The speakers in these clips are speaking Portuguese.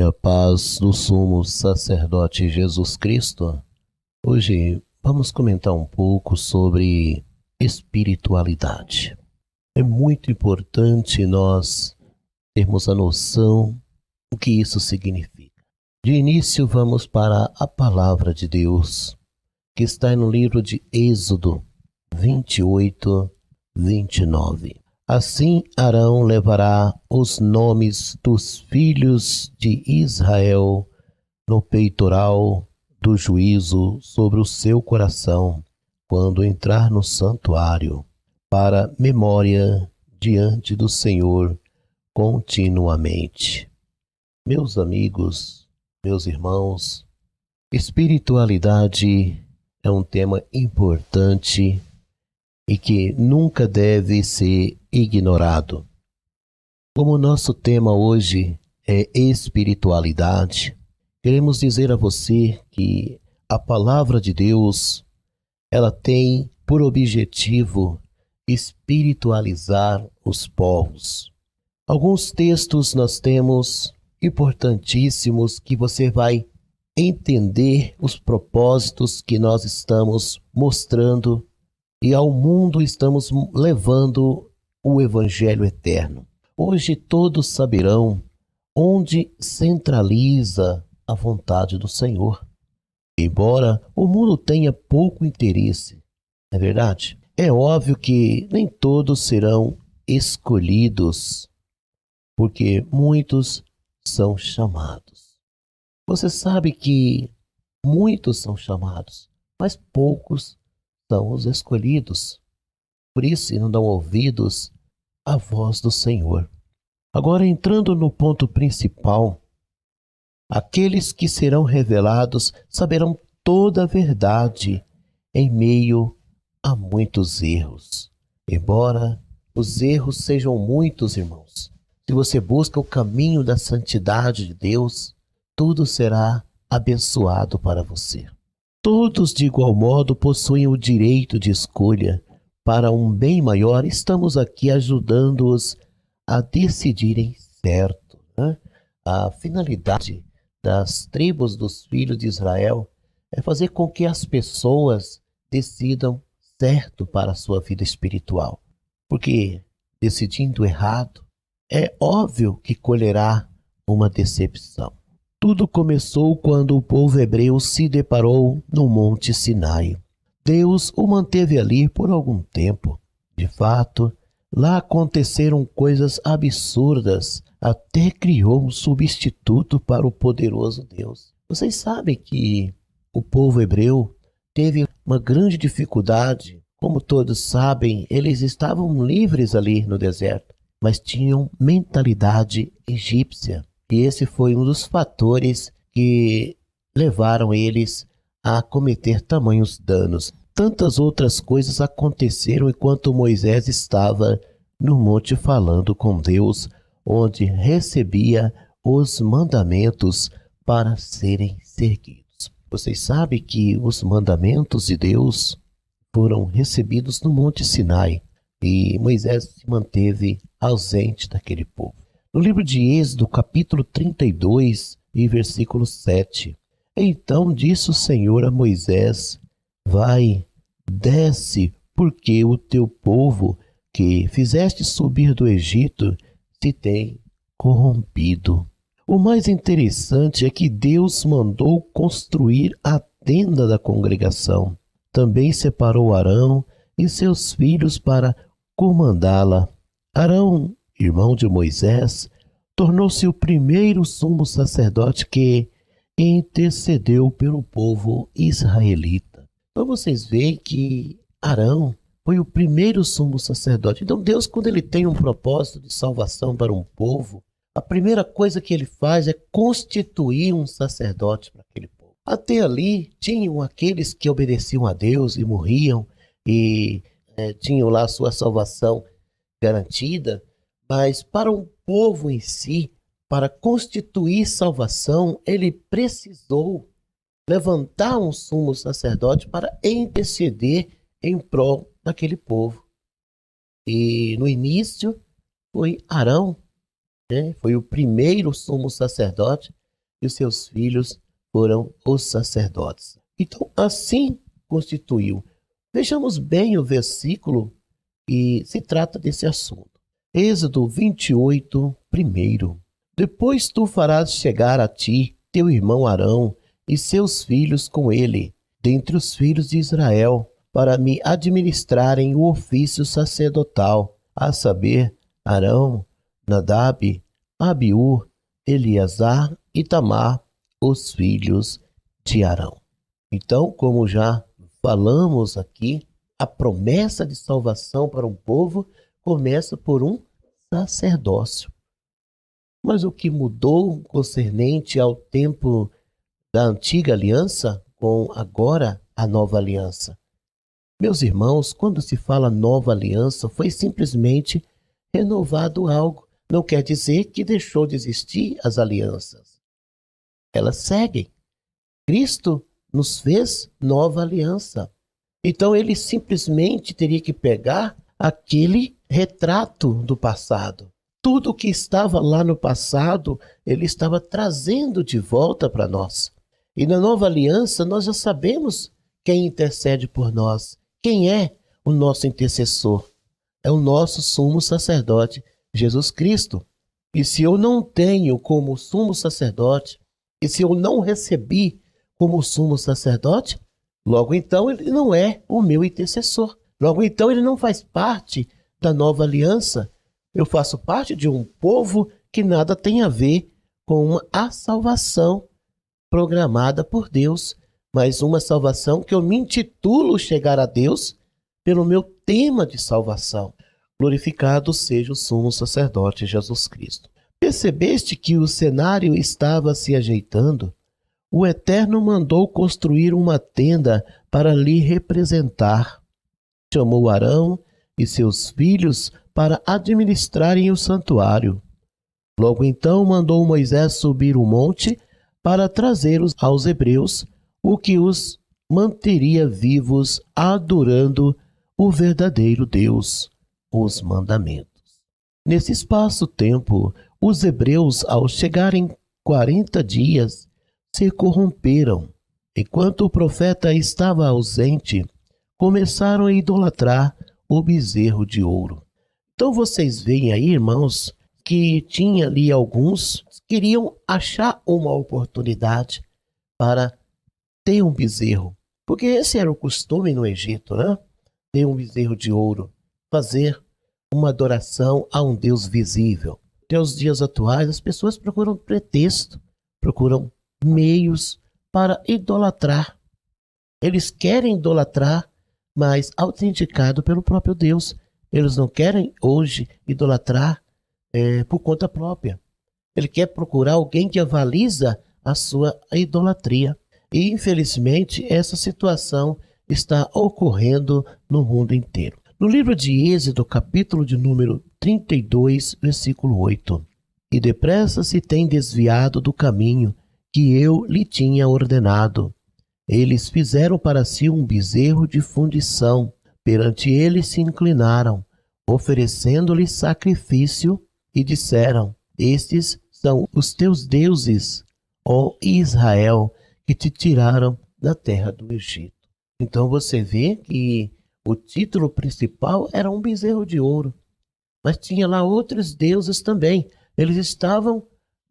a paz do sumo sacerdote Jesus Cristo. Hoje vamos comentar um pouco sobre espiritualidade. É muito importante nós termos a noção do que isso significa. De início vamos para a palavra de Deus, que está no livro de Êxodo 28, 29. Assim Arão levará os nomes dos filhos de Israel no peitoral do juízo sobre o seu coração, quando entrar no santuário, para memória diante do Senhor continuamente. Meus amigos, meus irmãos, espiritualidade é um tema importante e que nunca deve ser ignorado. Como o nosso tema hoje é espiritualidade, queremos dizer a você que a palavra de Deus, ela tem por objetivo espiritualizar os povos. Alguns textos nós temos importantíssimos que você vai entender os propósitos que nós estamos mostrando e ao mundo estamos levando o Evangelho eterno. Hoje todos saberão onde centraliza a vontade do Senhor. Embora o mundo tenha pouco interesse, não é verdade? É óbvio que nem todos serão escolhidos, porque muitos são chamados. Você sabe que muitos são chamados, mas poucos são os escolhidos. Por isso não dão ouvidos à voz do Senhor. Agora, entrando no ponto principal, aqueles que serão revelados saberão toda a verdade em meio a muitos erros. Embora os erros sejam muitos, irmãos, se você busca o caminho da santidade de Deus, tudo será abençoado para você. Todos, de igual modo, possuem o direito de escolha. Para um bem maior, estamos aqui ajudando-os a decidirem certo. A finalidade das tribos dos filhos de Israel é fazer com que as pessoas decidam certo para a sua vida espiritual. Porque, decidindo errado, é óbvio que colherá uma decepção. Tudo começou quando o povo hebreu se deparou no Monte Sinai. Deus o manteve ali por algum tempo. De fato, lá aconteceram coisas absurdas. Até criou um substituto para o poderoso Deus. Vocês sabem que o povo hebreu teve uma grande dificuldade. Como todos sabem, eles estavam livres ali no deserto, mas tinham mentalidade egípcia. E esse foi um dos fatores que levaram eles a cometer tamanhos danos. Tantas outras coisas aconteceram enquanto Moisés estava no monte falando com Deus, onde recebia os mandamentos para serem seguidos. Vocês sabem que os mandamentos de Deus foram recebidos no Monte Sinai e Moisés se manteve ausente daquele povo. No livro de Êxodo, capítulo 32 e versículo 7. Então disse o Senhor a Moisés: Vai, desce, porque o teu povo que fizeste subir do Egito se tem corrompido. O mais interessante é que Deus mandou construir a tenda da congregação. Também separou Arão e seus filhos para comandá-la. Arão, irmão de Moisés, tornou-se o primeiro sumo sacerdote que intercedeu pelo povo israelita. Então vocês veem que Arão foi o primeiro sumo sacerdote. Então Deus, quando ele tem um propósito de salvação para um povo, a primeira coisa que ele faz é constituir um sacerdote para aquele povo. Até ali tinham aqueles que obedeciam a Deus e morriam e tinham lá a sua salvação garantida, mas para um povo em si, para constituir salvação, ele precisou levantar um sumo sacerdote para interceder em prol daquele povo. E no início foi Arão, foi o primeiro sumo sacerdote, e os seus filhos foram os sacerdotes. Então, assim constituiu. Vejamos bem o versículo que se trata desse assunto. Êxodo 28, 1. Depois tu farás chegar a ti teu irmão Arão e seus filhos com ele, dentre os filhos de Israel, para me administrarem o ofício sacerdotal, a saber, Arão, Nadab, Abiú, Eleazar e Tamar, os filhos de Arão. Então, como já falamos aqui, a promessa de salvação para um povo começa por um sacerdócio. Mas o que mudou concernente ao tempo da antiga aliança com agora a nova aliança? Meus irmãos, quando se fala nova aliança, foi simplesmente renovado algo. Não quer dizer que deixou de existir as alianças. Elas seguem. Cristo nos fez nova aliança. Então ele simplesmente teria que pegar aquele retrato do passado. Tudo que estava lá no passado, ele estava trazendo de volta para nós. E na nova aliança, nós já sabemos quem intercede por nós. Quem é o nosso intercessor? É o nosso sumo sacerdote, Jesus Cristo. E se eu não tenho como sumo sacerdote, e se eu não recebi como sumo sacerdote, logo então ele não é o meu intercessor. Logo então ele não faz parte da nova aliança. Eu faço parte de um povo que nada tem a ver com a salvação programada por Deus, mas uma salvação que eu me intitulo chegar a Deus pelo meu tema de salvação. Glorificado seja o sumo sacerdote Jesus Cristo. Percebeste que o cenário estava se ajeitando? O Eterno mandou construir uma tenda para lhe representar. Chamou Arão e seus filhos para administrarem o santuário. Logo então mandou Moisés subir o monte para trazer aos hebreus o que os manteria vivos adorando o verdadeiro Deus, os mandamentos. Nesse espaço-tempo, os hebreus, ao chegarem 40 dias, se corromperam. Enquanto o profeta estava ausente, começaram a idolatrar o bezerro de ouro. Então vocês veem aí, irmãos, que tinha ali alguns que queriam achar uma oportunidade para ter um bezerro. Porque esse era o costume no Egito, né? Ter um bezerro de ouro, fazer uma adoração a um Deus visível. Até os dias atuais, as pessoas procuram pretexto, procuram meios para idolatrar. Eles querem idolatrar, mas autenticado pelo próprio Deus. Eles não querem hoje idolatrar por conta própria. Ele quer procurar alguém que avaliza a sua idolatria. E, infelizmente, essa situação está ocorrendo no mundo inteiro. No livro de Êxodo, capítulo de número 32, versículo 8. E depressa se tem desviado do caminho que eu lhe tinha ordenado. Eles fizeram para si um bezerro de fundição. Perante ele se inclinaram, oferecendo-lhe sacrifício, e disseram: Estes são os teus deuses, ó Israel, que te tiraram da terra do Egito. Então você vê que o título principal era um bezerro de ouro. Mas tinha lá outros deuses também. Eles estavam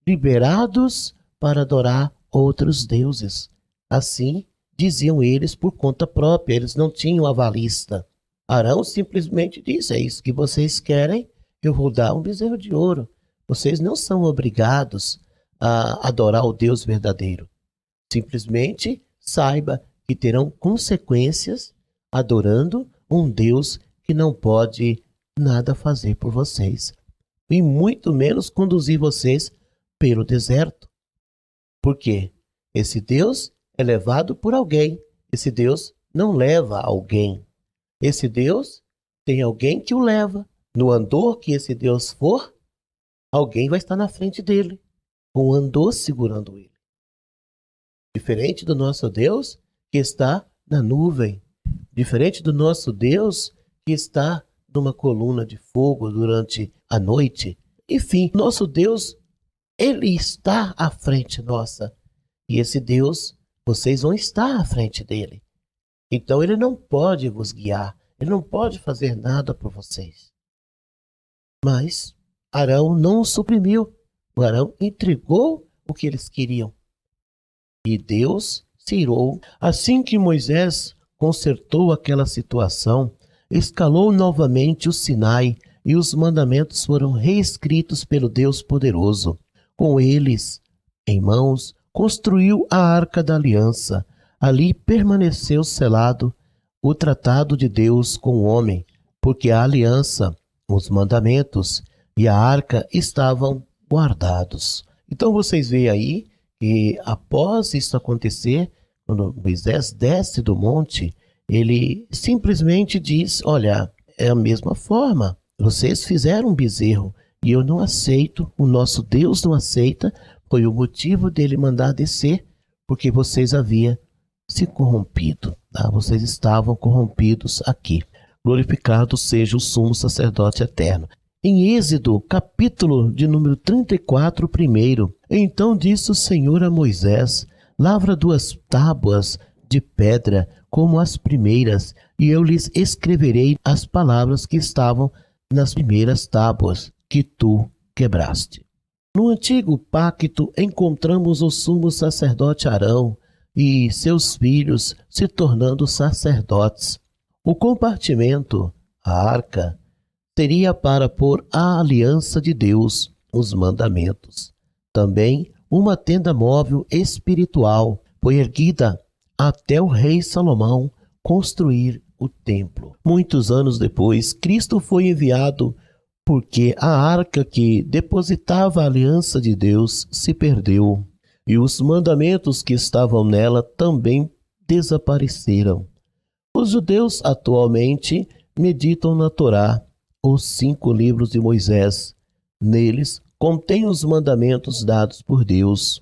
liberados para adorar outros deuses. Assim, diziam eles por conta própria. Eles não tinham avalista. Arão simplesmente disse: é isso que vocês querem? Eu vou dar um bezerro de ouro. Vocês não são obrigados a adorar o Deus verdadeiro. Simplesmente saiba que terão consequências adorando um Deus que não pode nada fazer por vocês. E muito menos conduzir vocês pelo deserto. Por quê? Esse Deus é levado por alguém. Esse Deus não leva alguém. Esse Deus tem alguém que o leva. No andor que esse Deus for, alguém vai estar na frente dele, com o andor segurando ele. Diferente do nosso Deus, que está na nuvem. Diferente do nosso Deus, que está numa coluna de fogo durante a noite. Enfim, nosso Deus Ele está à frente nossa. E esse Deus, vocês vão estar à frente dele. Então ele não pode vos guiar, ele não pode fazer nada por vocês. Mas Arão não o suprimiu. O Arão entregou o que eles queriam. E Deus se irou. Assim que Moisés consertou aquela situação, escalou novamente o Sinai e os mandamentos foram reescritos pelo Deus poderoso. Com eles em mãos, construiu a Arca da Aliança. Ali permaneceu selado o tratado de Deus com o homem, porque a aliança, os mandamentos e a arca estavam guardados. Então vocês veem aí que após isso acontecer, quando Moisés desce do monte, ele simplesmente diz, olha, é a mesma forma, vocês fizeram um bezerro e eu não aceito, o nosso Deus não aceita, foi o motivo dele mandar descer, porque vocês haviam se corrompido, tá? Vocês estavam corrompidos aqui. Glorificado seja o sumo sacerdote eterno. Em Êxodo, capítulo de número 34, primeiro, então disse o Senhor a Moisés, lavra 2 tábuas de pedra como as primeiras, e eu lhes escreverei as palavras que estavam nas primeiras tábuas que tu quebraste. No antigo pacto encontramos o sumo sacerdote Arão e seus filhos se tornando sacerdotes. O compartimento, a arca, seria para pôr a aliança de Deus, os mandamentos. Também uma tenda móvel espiritual foi erguida até o rei Salomão construir o templo. Muitos anos depois, Cristo foi enviado porque a arca que depositava a aliança de Deus se perdeu e os mandamentos que estavam nela também desapareceram. Os judeus atualmente meditam na Torá, os 5 livros de Moisés. Neles contém os mandamentos dados por Deus.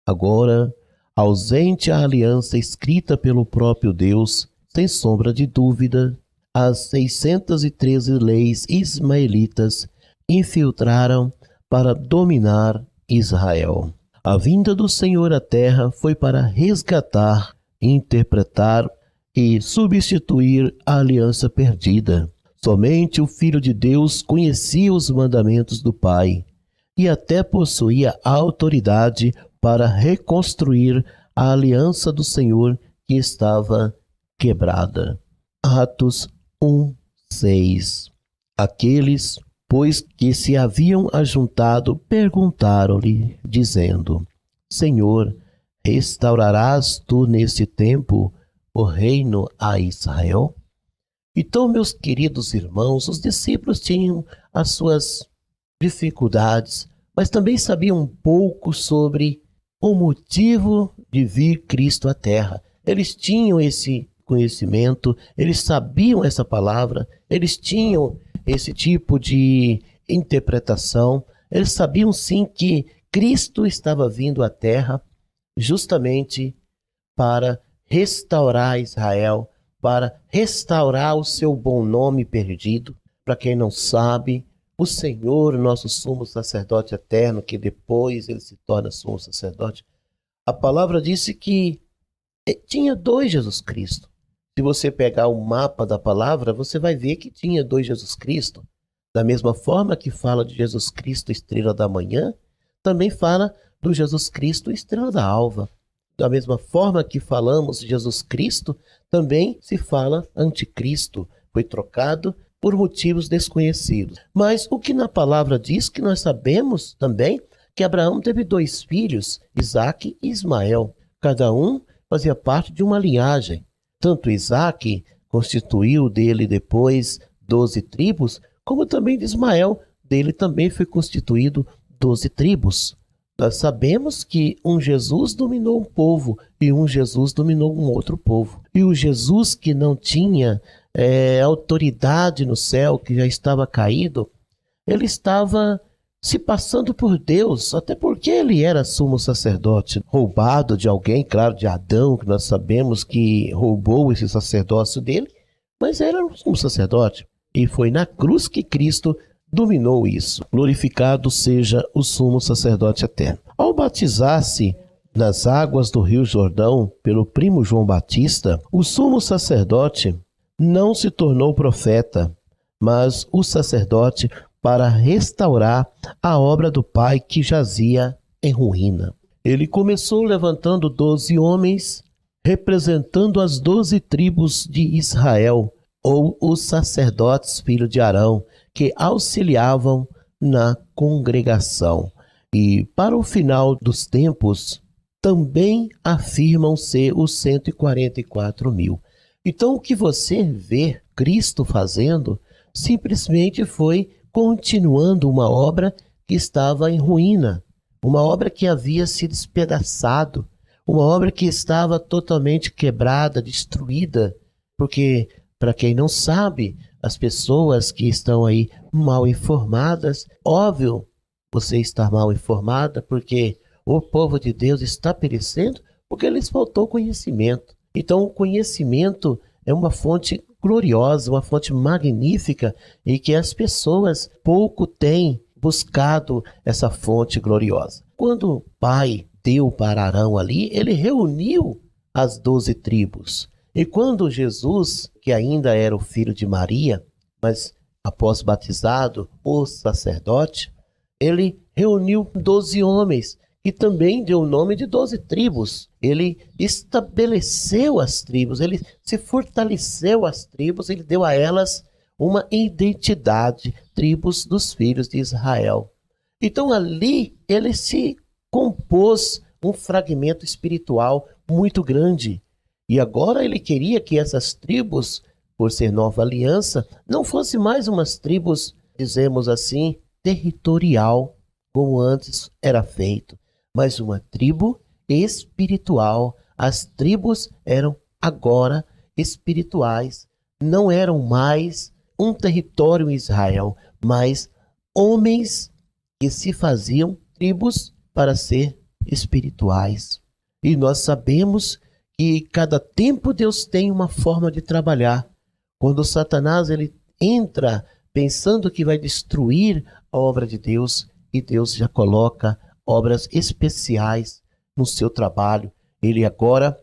Agora, ausente a aliança escrita pelo próprio Deus, sem sombra de dúvida, as 613 leis ismaelitas infiltraram para dominar Israel. A vinda do Senhor à terra foi para resgatar, interpretar e substituir a aliança perdida. Somente o Filho de Deus conhecia os mandamentos do Pai e até possuía a autoridade para reconstruir a aliança do Senhor que estava quebrada. Atos 1:6. Aqueles, pois que se haviam ajuntado, perguntaram-lhe, dizendo, Senhor, restaurarás tu neste tempo o reino a Israel? Então, meus queridos irmãos, os discípulos tinham as suas dificuldades, mas também sabiam um pouco sobre o motivo de vir Cristo à terra. Eles tinham esse conhecimento, eles sabiam essa palavra, eles tinham esse tipo de interpretação, eles sabiam sim que Cristo estava vindo à terra justamente para restaurar Israel, para restaurar o seu bom nome perdido. Para quem não sabe, o Senhor, nosso sumo sacerdote eterno, que depois ele se torna sumo sacerdote, a palavra disse que tinha 2 Jesus Cristo. Se você pegar o mapa da palavra, você vai ver que tinha 2 Jesus Cristo. Da mesma forma que fala de Jesus Cristo, estrela da manhã, também fala do Jesus Cristo, estrela da alva. Da mesma forma que falamos de Jesus Cristo, também se fala anticristo. Foi trocado por motivos desconhecidos. Mas o que na palavra diz, que nós sabemos também, que Abraão teve 2 filhos, Isaque e Ismael. Cada um fazia parte de uma linhagem. Tanto Isaque constituiu dele depois 12 tribos, como também de Ismael, dele também foi constituído 12 tribos. Nós sabemos que um Jesus dominou um povo e um Jesus dominou um outro povo. E o Jesus que não tinha autoridade no céu, que já estava caído, ele estava se passando por Deus, até porque ele era sumo sacerdote, roubado de alguém, claro, de Adão, que nós sabemos que roubou esse sacerdócio dele, mas era um sumo sacerdote. E foi na cruz que Cristo dominou isso. Glorificado seja o sumo sacerdote eterno. Ao batizar-se nas águas do Rio Jordão pelo primo João Batista, o sumo sacerdote não se tornou profeta, mas o sacerdote para restaurar a obra do Pai que jazia em ruína. Ele começou levantando 12 homens, representando as 12 tribos de Israel, ou os sacerdotes filhos de Arão, que auxiliavam na congregação. E para o final dos tempos, também afirmam ser os 144 mil. Então, o que você vê Cristo fazendo, simplesmente foi continuando uma obra que estava em ruína, uma obra que havia se despedaçado, uma obra que estava totalmente quebrada, destruída, porque, para quem não sabe, as pessoas que estão aí mal informadas, óbvio, você está mal informada, porque o povo de Deus está perecendo porque lhes faltou conhecimento. Então, o conhecimento é uma fonte gloriosa, uma fonte magnífica, e que as pessoas pouco têm buscado essa fonte gloriosa. Quando o Pai deu para Arão ali, ele reuniu as 12 tribos. E quando Jesus, que ainda era o filho de Maria, mas após batizado, o sacerdote, ele reuniu 12 homens e também deu o nome de 12 tribos. Ele estabeleceu as tribos, ele se fortaleceu as tribos, ele deu a elas uma identidade, tribos dos filhos de Israel. Então ali ele se compôs um fragmento espiritual muito grande. E agora ele queria que essas tribos, por ser nova aliança, não fossem mais umas tribos, dizemos assim, territorial, como antes era feito, mas uma tribo espiritual. As tribos eram agora espirituais, não eram mais um território em Israel, mas homens que se faziam tribos para ser espirituais. E nós sabemos que cada tempo Deus tem uma forma de trabalhar. Quando Satanás ele entra pensando que vai destruir a obra de Deus, e Deus já coloca obras especiais no seu trabalho. Ele agora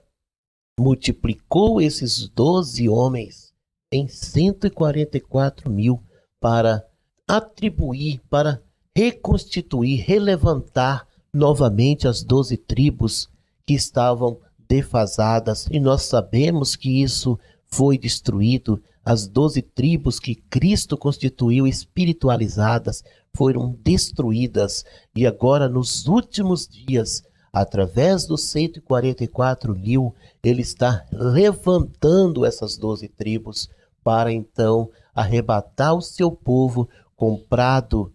multiplicou esses 12 homens em 144 mil para atribuir, para reconstituir, relevantar novamente as 12 tribos que estavam defasadas. E nós sabemos que isso foi destruído. As 12 tribos que Cristo constituiu espiritualizadas foram destruídas. E agora, nos últimos dias, através dos 144 mil, ele está levantando essas 12 tribos para então arrebatar o seu povo comprado,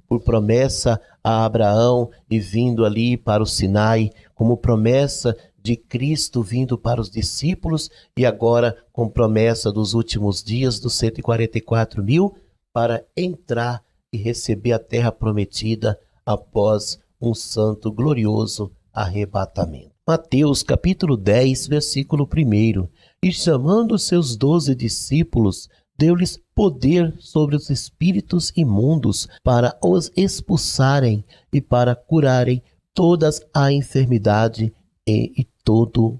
por promessa a Abraão e vindo ali para o Sinai, como promessa de Cristo vindo para os discípulos, e agora com promessa dos últimos dias dos 144 mil para entrar e receber a terra prometida após um santo glorioso arrebatamento. Mateus capítulo 10, versículo 1. E chamando seus 12 discípulos, deu-lhes poder sobre os espíritos imundos para os expulsarem e para curarem todas a enfermidade e todo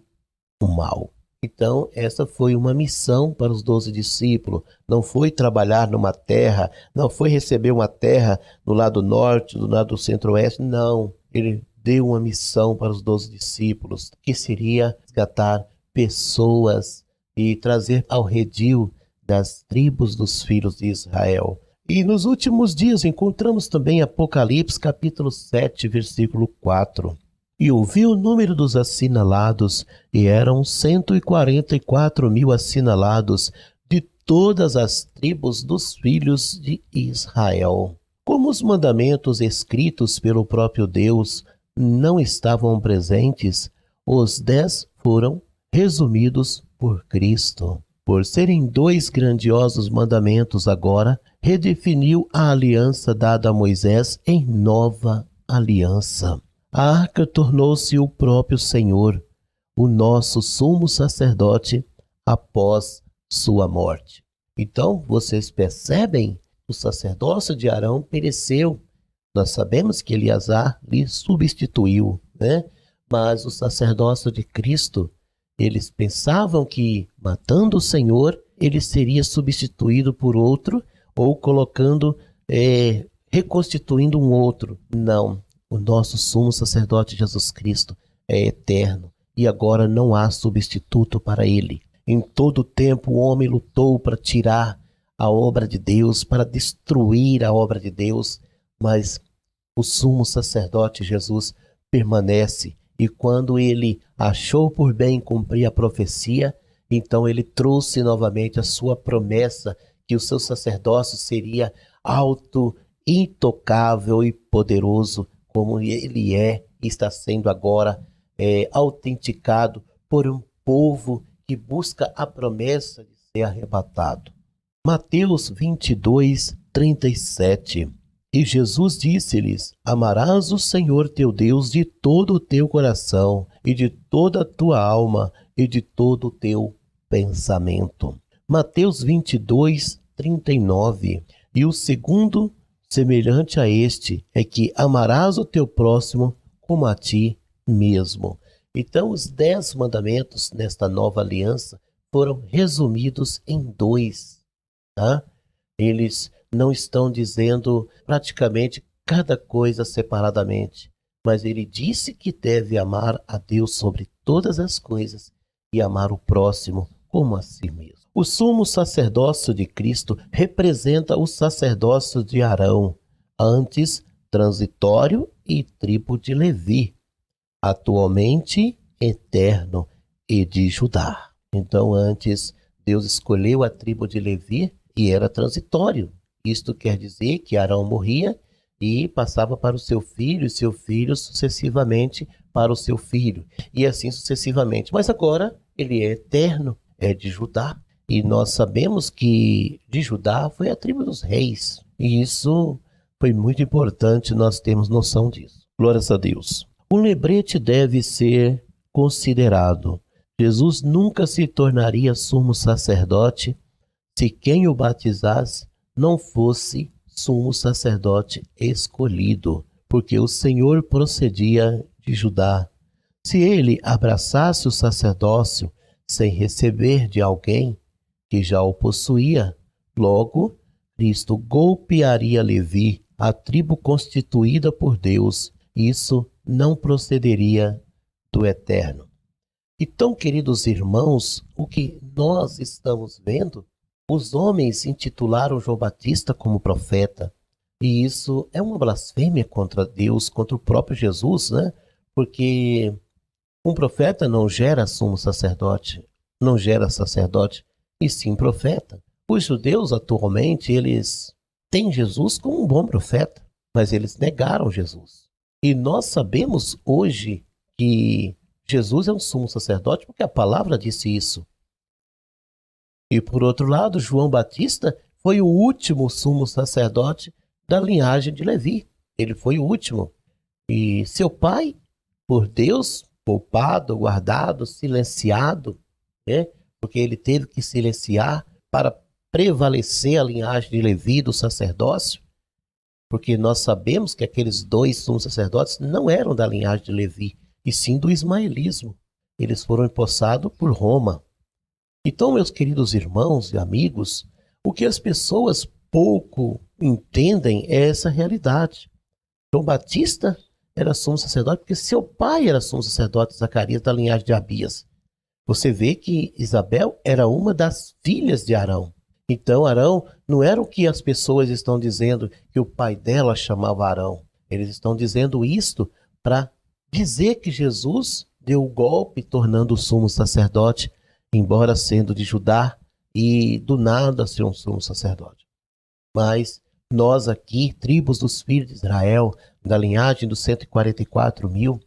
o mal. Então, essa foi uma missão para os 12 discípulos. Não foi trabalhar numa terra, não foi receber uma terra do lado norte, do lado centro-oeste, não. Ele deu uma missão para os 12 discípulos, que seria resgatar pessoas e trazer ao redil das tribos dos filhos de Israel. E nos últimos dias encontramos também Apocalipse capítulo 7, versículo 4. E ouvi o número dos assinalados, e eram 144 mil assinalados de todas as tribos dos filhos de Israel. Como os mandamentos escritos pelo próprio Deus não estavam presentes, os 10 foram resumidos por Cristo. Por serem 2 grandiosos mandamentos agora, redefiniu a aliança dada a Moisés em nova aliança. A arca tornou-se o próprio Senhor, o nosso sumo sacerdote após sua morte. Então, vocês percebem o sacerdócio de Arão pereceu. Nós sabemos que Eleazar lhe substituiu, né? Mas o sacerdócio de Cristo, eles pensavam que, matando o Senhor, ele seria substituído por outro ou colocando, reconstituindo um outro. Não, o nosso sumo sacerdote Jesus Cristo é eterno e agora não há substituto para ele. Em todo tempo o homem lutou para tirar a obra de Deus, para destruir a obra de Deus, mas o sumo sacerdote Jesus permanece. E quando ele achou por bem cumprir a profecia, então ele trouxe novamente a sua promessa que o seu sacerdócio seria alto, intocável e poderoso, como ele é e está sendo agora autenticado por um povo que busca a promessa de ser arrebatado. Mateus 22, 37. E Jesus disse-lhes: amarás o Senhor teu Deus de todo o teu coração, e de toda a tua alma, e de todo o teu pensamento. Mateus 22, 39. E o segundo, semelhante a este, é que amarás o teu próximo como a ti mesmo. Então, os 10 mandamentos nesta nova aliança foram resumidos em 2. Tá? Eles não estão dizendo praticamente cada coisa separadamente, mas ele disse que deve amar a Deus sobre todas as coisas e amar o próximo como a si mesmo. O sumo sacerdócio de Cristo representa o sacerdócio de Arão, antes transitório e tribo de Levi, atualmente eterno e de Judá. Então antes Deus escolheu a tribo de Levi e era transitório. Isto quer dizer que Arão morria e passava para o seu filho, e seu filho sucessivamente para o seu filho, e assim sucessivamente. Mas agora ele é eterno, é de Judá. E nós sabemos que de Judá foi a tribo dos reis. E isso foi muito importante, nós temos noção disso. Glórias a Deus. O lembrete deve ser considerado. Jesus nunca se tornaria sumo sacerdote se quem o batizasse não fosse sumo sacerdote escolhido, porque o Senhor procedia de Judá. Se ele abraçasse o sacerdócio sem receber de alguém que já o possuía, logo Cristo golpearia Levi, a tribo constituída por Deus. Isso não procederia do Eterno. Então, queridos irmãos, o que nós estamos vendo, os homens intitularam João Batista como profeta, e isso é uma blasfêmia contra Deus, contra o próprio Jesus, né? Porque um profeta não gera sumo sacerdote, não gera sacerdote, e sim profeta. Os judeus atualmente, eles têm Jesus como um bom profeta, mas eles negaram Jesus. E nós sabemos hoje que Jesus é um sumo sacerdote porque a palavra disse isso. E por outro lado, João Batista foi o último sumo sacerdote da linhagem de Levi. Ele foi o último. E seu pai, por Deus, poupado, guardado, silenciado, né? Porque ele teve que silenciar para prevalecer a linhagem de Levi do sacerdócio. Porque nós sabemos que aqueles 2 sumos sacerdotes não eram da linhagem de Levi, e sim do ismaelismo. Eles foram empossados por Roma. Então, meus queridos irmãos e amigos, o que as pessoas pouco entendem é essa realidade. João Batista era sumo sacerdote porque seu pai era sumo sacerdote, Zacarias, da linhagem de Abias. Você vê que Isabel era uma das filhas de Arão. Então, Arão não era o que as pessoas estão dizendo que o pai dela chamava Arão. Eles estão dizendo isto para dizer que Jesus deu o golpe tornando o sumo sacerdote, embora sendo de Judá, e do nada ser um sumo sacerdote. Mas nós aqui, tribos dos filhos de Israel, da linhagem dos 144.000,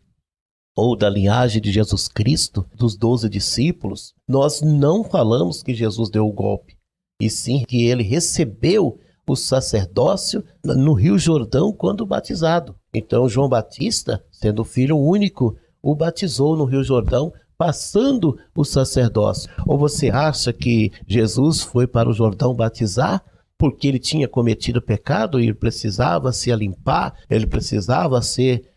ou da linhagem de Jesus Cristo, dos 12 discípulos, nós não falamos que Jesus deu o golpe, e sim que ele recebeu o sacerdócio no Rio Jordão quando batizado. Então João Batista, sendo filho único, o batizou no Rio Jordão, passando o sacerdócio. Ou você acha que Jesus foi para o Jordão batizar porque ele tinha cometido pecado e ele precisava se limpar, ele precisava ser...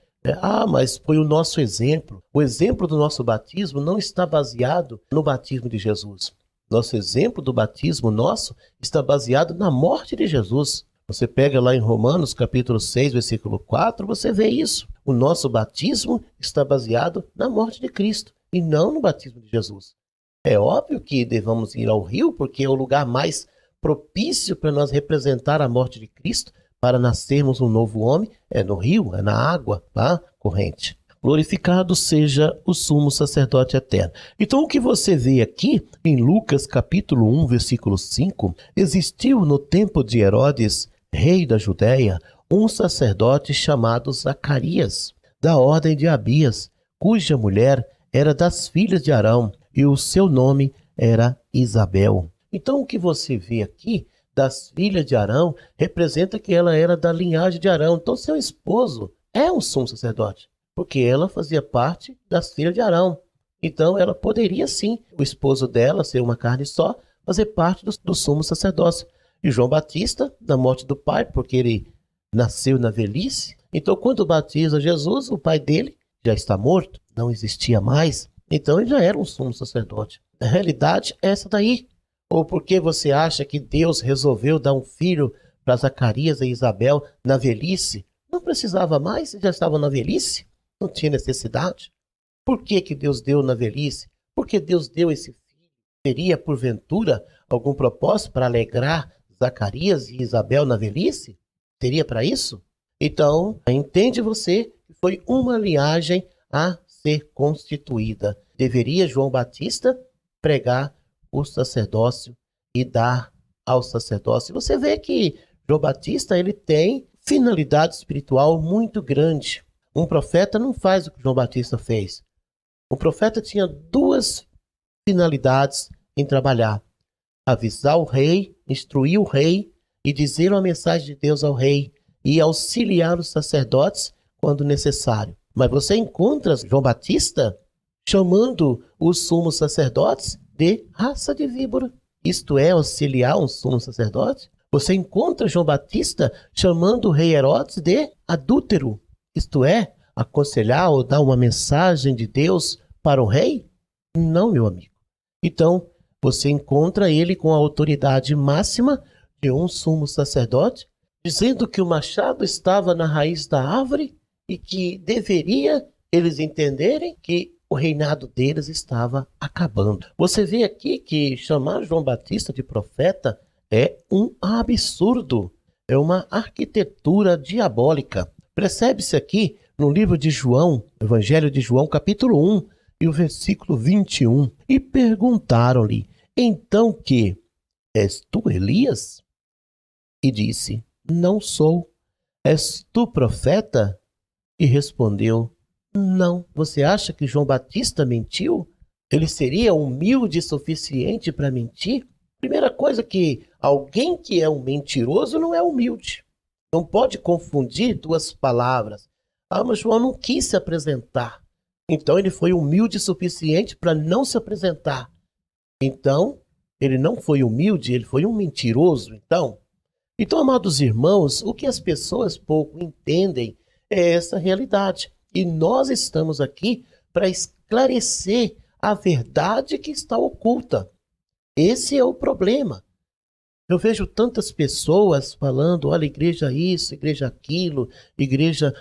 mas foi o nosso exemplo. O exemplo do nosso batismo não está baseado no batismo de Jesus. Nosso exemplo do batismo nosso está baseado na morte de Jesus. Você pega lá em Romanos capítulo 6, versículo 4, você vê isso. O nosso batismo está baseado na morte de Cristo e não no batismo de Jesus. É óbvio que devamos ir ao rio, porque é o lugar mais propício para nós representar a morte de Cristo, para nascermos um novo homem, é no rio, é na água, tá? Corrente. Glorificado seja o sumo sacerdote eterno. Então o que você vê aqui em Lucas capítulo 1, versículo 5, existiu no tempo de Herodes, rei da Judéia, um sacerdote chamado Zacarias, da ordem de Abias, cuja mulher era das filhas de Arão, e o seu nome era Isabel. Então o que você vê aqui das filhas de Arão representa que ela era da linhagem de Arão. Então seu esposo é um sumo sacerdote, porque ela fazia parte das filhas de Arão. Então ela poderia sim, o esposo dela, ser uma carne só, fazer parte do sumo sacerdócio. E João Batista, na morte do pai, porque ele nasceu na velhice, então quando batiza Jesus, o pai dele já está morto, não existia mais, então ele já era um sumo sacerdote. A realidade é essa daí. Ou porque você acha que Deus resolveu dar um filho para Zacarias e Isabel na velhice? Não precisava mais, já estavam na velhice, não tinha necessidade. Por que Deus deu na velhice? Porque Deus deu esse filho. Teria, porventura, algum propósito para alegrar Zacarias e Isabel na velhice? Teria para isso? Então, entende você que foi uma linhagem a ser constituída. Deveria João Batista pregar o sacerdócio e dar ao sacerdócio. Você vê que João Batista ele tem finalidade espiritual muito grande. Um profeta não faz o que João Batista fez. O profeta tinha duas finalidades em trabalhar: avisar o rei, instruir o rei e dizer uma mensagem de Deus ao rei e auxiliar os sacerdotes quando necessário. Mas você encontra João Batista chamando os sumos sacerdotes de raça de víbora. Isto é, auxiliar um sumo sacerdote. Você encontra João Batista chamando o rei Herodes de adúltero. Isto é, aconselhar ou dar uma mensagem de Deus para o rei? Não, meu amigo. Então, você encontra ele com a autoridade máxima de um sumo sacerdote, dizendo que o machado estava na raiz da árvore e que deveria eles entenderem que o reinado deles estava acabando. Você vê aqui que chamar João Batista de profeta é um absurdo, é uma arquitetura diabólica. Percebe-se aqui no livro de João, Evangelho de João, capítulo 1, e o versículo 21. E perguntaram-lhe, então que és tu Elias? E disse, não sou. És tu profeta? E respondeu, não. Você acha que João Batista mentiu? Ele seria humilde o suficiente para mentir? Primeira coisa, que alguém que é um mentiroso não é humilde. Não pode confundir duas palavras. Mas João não quis se apresentar. Então ele foi humilde o suficiente para não se apresentar. Então, ele não foi humilde, ele foi um mentiroso. Então, amados irmãos, o que as pessoas pouco entendem é essa realidade. E nós estamos aqui para esclarecer a verdade que está oculta. Esse é o problema. Eu vejo tantas pessoas falando, olha, igreja isso, igreja aquilo, igreja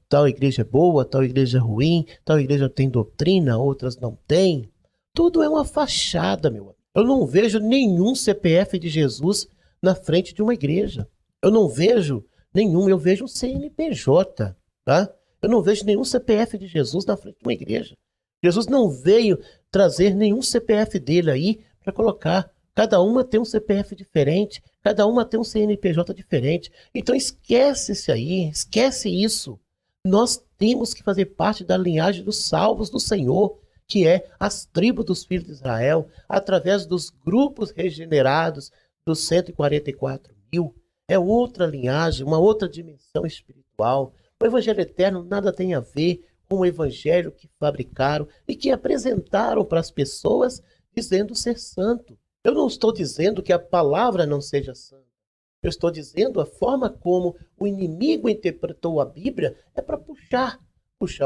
tal igreja é boa, tal igreja é ruim, tal igreja tem doutrina, outras não têm. Tudo é uma fachada, meu amigo. Eu não vejo nenhum CPF de Jesus na frente de uma igreja. Eu não vejo nenhum, eu vejo um CNPJ, tá? Eu não vejo nenhum CPF de Jesus na frente de uma igreja. Jesus não veio trazer nenhum CPF dele aí para colocar. Cada uma tem um CPF diferente, cada uma tem um CNPJ diferente. Então esquece isso aí, esquece isso. Nós temos que fazer parte da linhagem dos salvos do Senhor, que é as tribos dos filhos de Israel, através dos grupos regenerados dos 144 mil. É outra linhagem, uma outra dimensão espiritual. O evangelho eterno nada tem a ver com o evangelho que fabricaram e que apresentaram para as pessoas dizendo ser santo. Eu não estou dizendo que a palavra não seja santa. Eu estou dizendo a forma como o inimigo interpretou a Bíblia é para puxar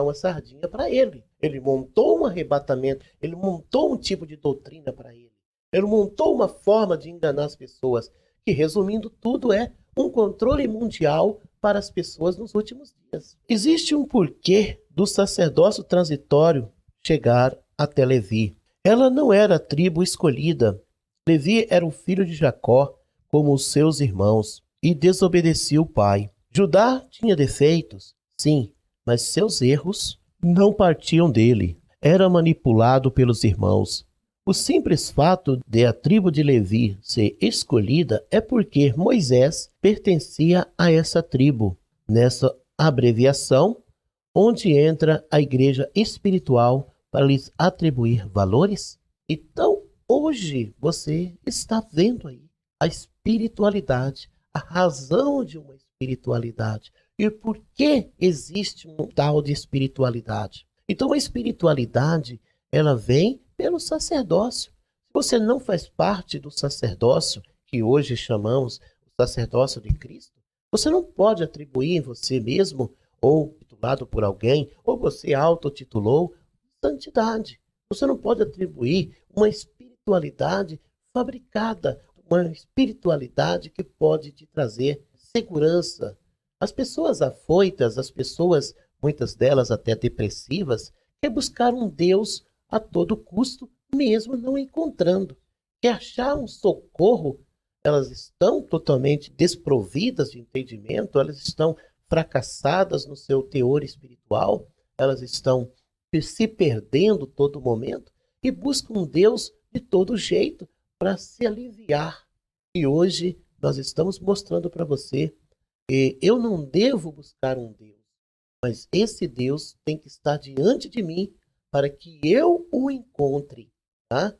uma sardinha para ele. Ele montou um arrebatamento, ele montou um tipo de doutrina para ele. Ele montou uma forma de enganar as pessoas, que resumindo tudo é um controle mundial para as pessoas nos últimos dias. Existe um porquê do sacerdócio transitório chegar até Levi. Ela não era a tribo escolhida. Levi era o filho de Jacó, como os seus irmãos, e desobedecia o pai. Judá tinha defeitos, sim, mas seus erros não partiam dele. Era manipulado pelos irmãos. O simples fato de a tribo de Levi ser escolhida é porque Moisés pertencia a essa tribo. Nessa abreviação, onde entra a igreja espiritual para lhes atribuir valores. Então, hoje você está vendo aí a espiritualidade, a razão de uma espiritualidade e por que existe um tal de espiritualidade. Então, a espiritualidade, ela vem pelo sacerdócio. Se você não faz parte do sacerdócio, que hoje chamamos o sacerdócio de Cristo, você não pode atribuir em você mesmo, ou titulado por alguém, ou você autotitulou, santidade. Você não pode atribuir uma espiritualidade fabricada, uma espiritualidade que pode te trazer segurança. As pessoas afoitas, as pessoas, muitas delas até depressivas, quer buscar um Deus a todo custo, mesmo não encontrando. Quer achar um socorro, elas estão totalmente desprovidas de entendimento, elas estão fracassadas no seu teor espiritual, elas estão se perdendo todo momento e buscam um Deus de todo jeito para se aliviar. E hoje nós estamos mostrando para você que eu não devo buscar um Deus, mas esse Deus tem que estar diante de mim para que eu o encontre, tá?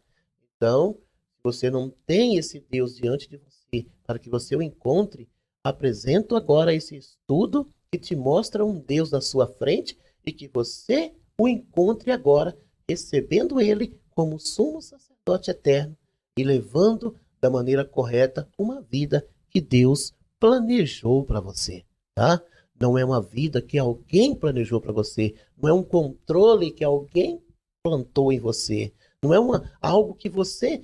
Então, se você não tem esse Deus diante de você, para que você o encontre, apresento agora esse estudo que te mostra um Deus na sua frente e que você o encontre agora, recebendo ele como sumo sacerdote eterno e levando da maneira correta uma vida que Deus planejou para você, tá? Não é uma vida que alguém planejou para você. Não é um controle que alguém plantou em você. Não é algo que você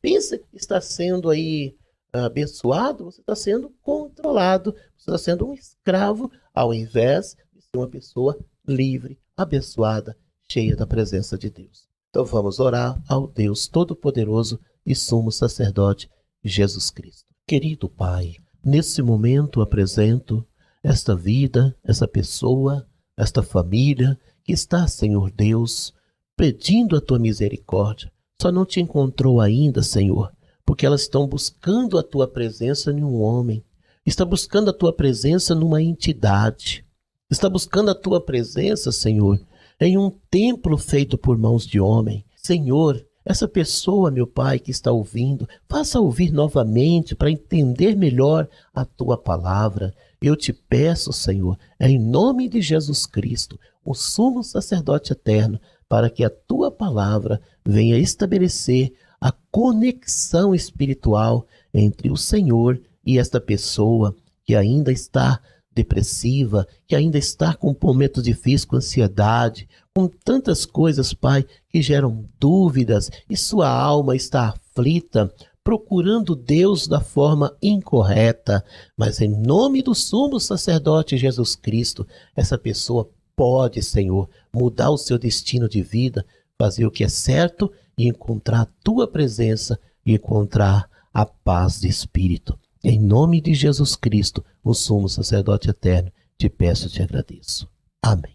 pensa que está sendo aí abençoado. Você está sendo controlado. Você está sendo um escravo ao invés de ser uma pessoa livre, abençoada, cheia da presença de Deus. Então vamos orar ao Deus Todo-Poderoso e Sumo Sacerdote Jesus Cristo. Querido Pai, nesse momento apresento esta vida, essa pessoa, esta família que está, Senhor Deus, pedindo a Tua misericórdia. Só não Te encontrou ainda, Senhor, porque elas estão buscando a Tua presença em um homem, está buscando a Tua presença numa entidade, está buscando a Tua presença, Senhor, em um templo feito por mãos de homem. Senhor, essa pessoa, meu Pai, que está ouvindo, faça ouvir novamente para entender melhor a Tua palavra. Eu te peço, Senhor, em nome de Jesus Cristo, o sumo sacerdote eterno, para que a Tua palavra venha estabelecer a conexão espiritual entre o Senhor e esta pessoa que ainda está depressiva, que ainda está com momentos difíceis, com ansiedade, com tantas coisas, Pai, que geram dúvidas e sua alma está aflita, procurando Deus da forma incorreta. Mas em nome do sumo sacerdote Jesus Cristo, essa pessoa pode, Senhor, mudar o seu destino de vida, fazer o que é certo e encontrar a Tua presença e encontrar a paz de espírito. Em nome de Jesus Cristo, o sumo sacerdote eterno, te peço e te agradeço. Amém.